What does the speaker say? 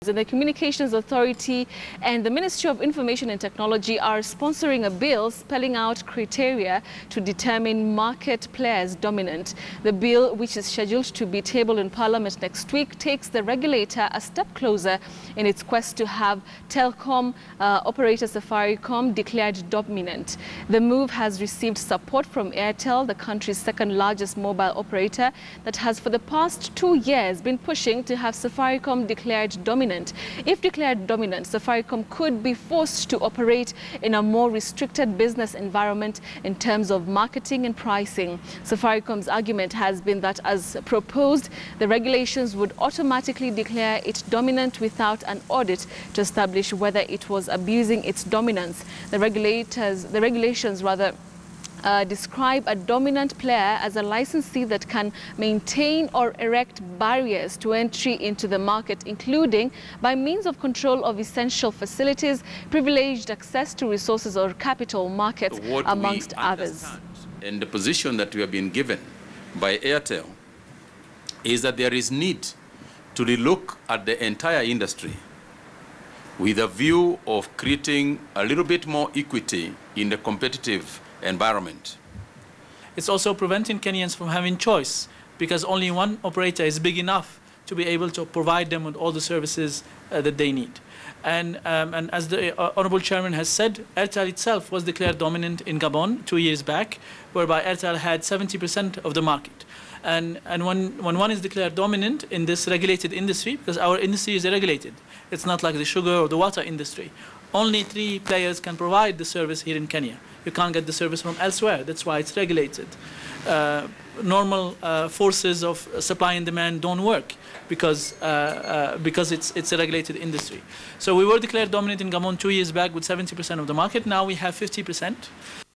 And the Communications Authority and the Ministry of Information and Technology are sponsoring a bill spelling out criteria to determine market players dominant. The bill, which is scheduled to be tabled in Parliament next week, takes the regulator a step closer in its quest to have telecom operator Safaricom declared dominant. The move has received support from Airtel, the country's second largest mobile operator, that has for the past 2 years been pushing to have Safaricom declared dominant. If declared dominant, Safaricom could be forced to operate in a more restricted business environment in terms of marketing and pricing. Safaricom's argument has been that, as proposed, the regulations would automatically declare it dominant without an audit to establish whether it was abusing its dominance. The regulations describe a dominant player as a licensee that can maintain or erect barriers to entry into the market, including by means of control of essential facilities, privileged access to resources or capital markets, amongst others. And the position that we have been given by Airtel is that there is need to relook at the entire industry with a view of creating a little bit more equity in the competitive environment. It's also preventing Kenyans from having choice, because only one operator is big enough to be able to provide them with all the services that they need. And as the Honorable Chairman has said, Airtel itself was declared dominant in Gabon 2 years back, whereby Airtel had 70% of the market. And when one is declared dominant in this regulated industry, because our industry is regulated, it's not like the sugar or the water industry. Only 3 players can provide the service here in Kenya. You can't get the service from elsewhere. That's why it's regulated. Normal forces of supply and demand don't work because it's a regulated industry. So we were declared dominant in Gabon 2 years back with 70% of the market. Now we have 50%.